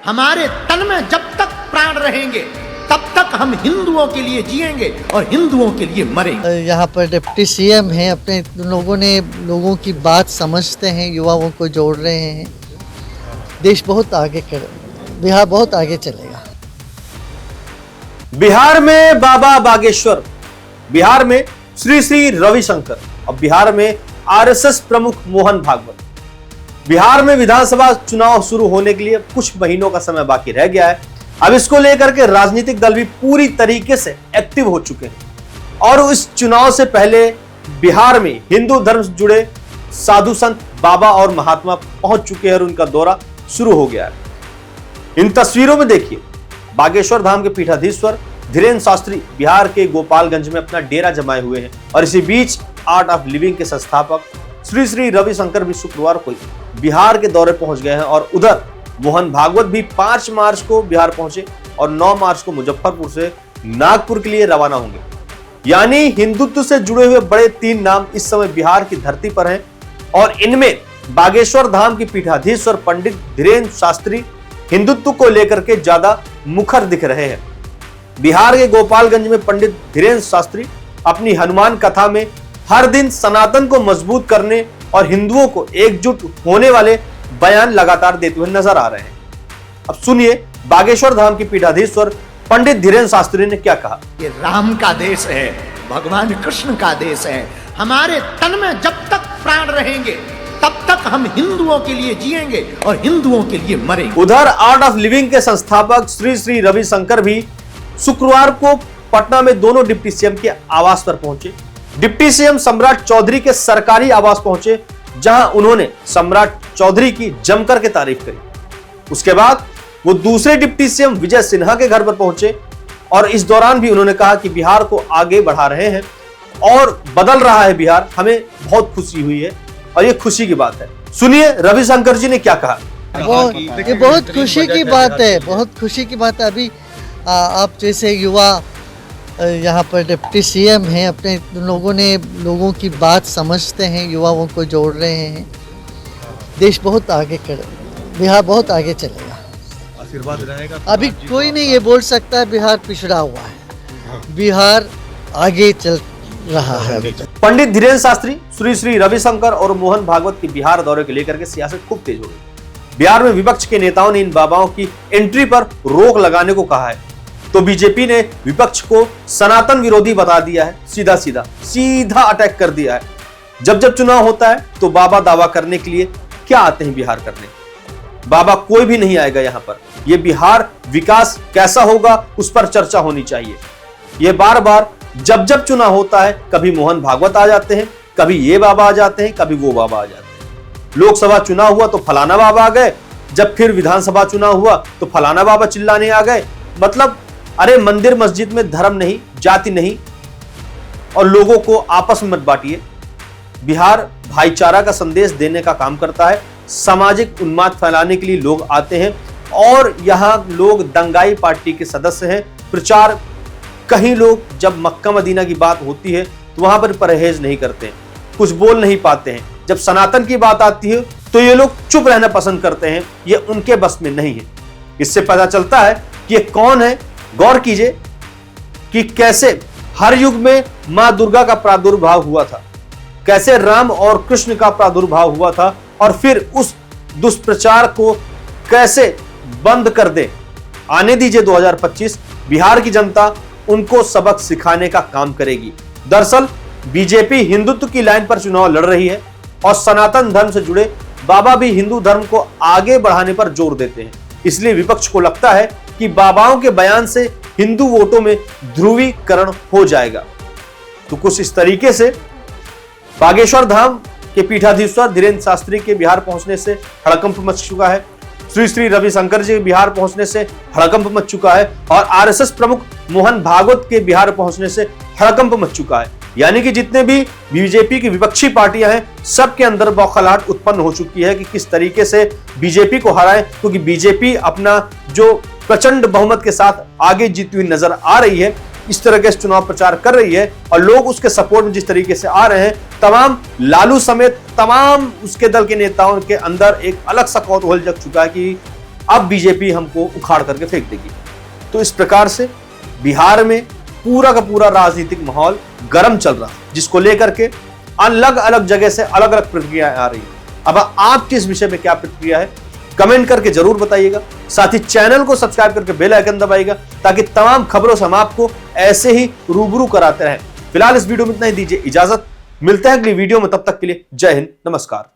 हमारे तन में जब तक प्राण रहेंगे तब तक हम हिंदुओं के लिए जिएंगे और हिंदुओं के लिए मरेंगे। यहाँ पर डिप्टी सीएम हैं, अपने लोगों की बात समझते हैं, युवाओं को जोड़ रहे हैं। देश बहुत आगे बिहार बहुत आगे चलेगा। बिहार में बाबा बागेश्वर, बिहार में श्री श्री रविशंकर और बिहार में आरएसएस प्रमुख मोहन भागवत। बिहार में विधानसभा चुनाव शुरू होने के लिए कुछ महीनों का समय बाकी रह गया है। अब इसको लेकर के राजनीतिक दल भी पूरी तरीके से एक्टिव हो चुके हैं और इस चुनाव से पहले बिहार में हिंदू धर्म से जुड़े साधु संत, बाबा और महात्मा पहुंच चुके हैं और उनका दौरा शुरू हो गया है। इन तस्वीरों में देखिए, बागेश्वर धाम के पीठाधीश्वर धीरेन्द्र शास्त्री बिहार के गोपालगंज में अपना डेरा जमाए हुए हैं और इसी बीच आर्ट ऑफ लिविंग के संस्थापक श्री श्री रविशंकर भी शुक्रवार को बिहार के दौरे पहुंच गए हैं और उधर मोहन भागवत भी 5 मार्च को बिहार पहुंचे और 9 मार्च को मुजफ्फरपुर से नागपुर के लिए रवाना होंगे। यानी हिंदुत्व से जुड़े हुए बड़े 3 नाम इस समय बिहार की धरती पर हैं और इनमें बागेश्वर धाम की पीठाधीश्वर पंडित धीरेन्द्र शास्त्री हिंदुत्व को लेकर के ज्यादा मुखर दिख रहे हैं। बिहार के गोपालगंज में पंडित धीरेन्द्र शास्त्री अपनी हनुमान कथा में हर दिन सनातन को मजबूत करने और हिंदुओं को एकजुट होने वाले बयान लगातार देते हुए नजर आ रहे हैं। अब सुनिए बागेश्वर धाम की पीठाधीश्वर पंडित धीरेन्द्र शास्त्री ने क्या कहा। ये राम का देश है, भगवान कृष्ण का देश है। हमारे तन में जब तक प्राण रहेंगे तब तक हम हिंदुओं के लिए जिएंगे और हिंदुओं के लिए मरेंगे। उधर आर्ट ऑफ लिविंग के संस्थापक श्री श्री रविशंकर भी शुक्रवार को पटना में दोनों डिप्टी सीएम के आवास पर पहुंचे। डिप्टी सीएम सम्राट चौधरी के सरकारी आवास पहुंचे, जहां उन्होंने सम्राट चौधरी की जमकर के तारीफ करी। उसके बाद वो दूसरे डिप्टी सीएम विजय सिन्हा के घर पर पहुंचे और इस दौरान भी उन्होंने कहा कि बिहार को आगे बढ़ा रहे हैं और बदल रहा है बिहार, हमें बहुत खुशी हुई है और ये खुशी की बात है। सुनिए रविशंकर जी ने क्या कहा। ये बहुत खुशी की बात है, बहुत खुशी की बात है। अभी आप जैसे युवा यहाँ पर डिप्टी सीएम हैं, अपने लोगों की बात समझते हैं, युवाओं को जोड़ रहे हैं। देश बहुत आगे बिहार बहुत आगे चलेगा। आशीर्वाद रहेगा। अभी कोई नहीं ये बोल सकता है बिहार पिछड़ा हुआ है, बिहार आगे चल रहा है। पंडित धीरेन्द्र शास्त्री, श्री श्री रविशंकर और मोहन भागवत के बिहार दौरे को लेकर के सियासत खूब तेज हो गई। बिहार में विपक्ष के नेताओं ने इन बाबाओं की एंट्री पर रोक लगाने को कहा है, तो बीजेपी ने विपक्ष को सनातन विरोधी बता दिया है। सीधा अटैक कर दिया है। जब जब चुनाव होता है तो बाबा दावा करने के लिए क्या आते हैं बिहार करने। बाबा कोई भी नहीं आएगा यहाँ पर। ये बिहार विकास कैसा होगा उस पर चर्चा होनी चाहिए। ये बार बार जब जब चुनाव होता है कभी मोहन भागवत आ जाते हैं, कभी ये बाबा आ जाते हैं, कभी वो बाबा आ जाते हैं। लोकसभा चुनाव हुआ तो फलाना बाबा आ गए, जब फिर विधानसभा चुनाव हुआ तो फलाना बाबा चिल्लाने आ गए। मतलब अरे मंदिर मस्जिद में धर्म नहीं, जाति नहीं और लोगों को आपस में मत बांटिए। बिहार भाईचारा का संदेश देने का काम करता है। सामाजिक उन्माद फैलाने के लिए लोग आते हैं और यहाँ लोग दंगाई पार्टी के सदस्य हैं। प्रचार कहीं लोग जब मक्का मदीना की बात होती है तो वहां पर परहेज नहीं करते हैं, कुछ बोल नहीं पाते हैं। जब सनातन की बात आती है तो ये लोग चुप रहना पसंद करते हैं। ये उनके बस में नहीं है। इससे पता चलता है कि ये कौन है। गौर कीजिए कि कैसे हर युग में मां दुर्गा का प्रादुर्भाव हुआ था, कैसे राम और कृष्ण का प्रादुर्भाव हुआ था और फिर उस दुष्प्रचार को कैसे बंद कर दे। आने दीजिए 2025, बिहार की जनता उनको सबक सिखाने का काम करेगी। दरअसल बीजेपी हिंदुत्व की लाइन पर चुनाव लड़ रही है और सनातन धर्म से जुड़े बाबा भी हिंदू धर्म को आगे बढ़ाने पर जोर देते हैं। इसलिए विपक्ष को लगता है कि बाबाओं के बयान से हिंदू वोटों में ध्रुवीकरण हो जाएगा। तो कुछ इस तरीके से बागेश्वर धाम के पीठाधीश्वर धीरेन्द्र शास्त्री के बिहार पहुंचने से हड़कंप मच चुका है। श्री श्री रविशंकर जी के बिहार पहुंचने से हड़कंप मच चुका है और आरएसएस प्रमुख मोहन भागवत के बिहार पहुंचने से हड़कंप मच चुका है। यानी कि जितने भी बीजेपी की विपक्षी पार्टियां हैं सबके अंदर बौखलाहट उत्पन्न हो चुकी है कि किस तरीके से बीजेपी को हराएं, क्योंकि बीजेपी अपना जो प्रचंड बहुमत के साथ आगे जीती हुई नजर आ रही है, इस तरह के चुनाव प्रचार कर रही है और लोग उसके सपोर्ट में जिस तरीके से आ रहे हैं, तमाम लालू समेत तमाम उसके दल के नेताओं के अंदर एक अलग सा कौतूहल जग चुका है कि अब बीजेपी हमको उखाड़ करके फेंक देगी। तो इस प्रकार से बिहार में पूरा का पूरा राजनीतिक माहौल गर्म चल रहा है, जिसको लेकर के अलग अलग जगह से अलग अलग प्रतिक्रिया आ रही है। अब आपकी इस विषय में क्या प्रतिक्रिया है, कमेंट करके जरूर बताइएगा। साथ ही चैनल को सब्सक्राइब करके बेल आइकन दबाइएगा, ताकि तमाम खबरों से हम आपको ऐसे ही रूबरू कराते रहें। फिलहाल इस वीडियो में इतना ही, दीजिए इजाजत। मिलते हैं अगली वीडियो में, तब तक के लिए जय हिंद, नमस्कार।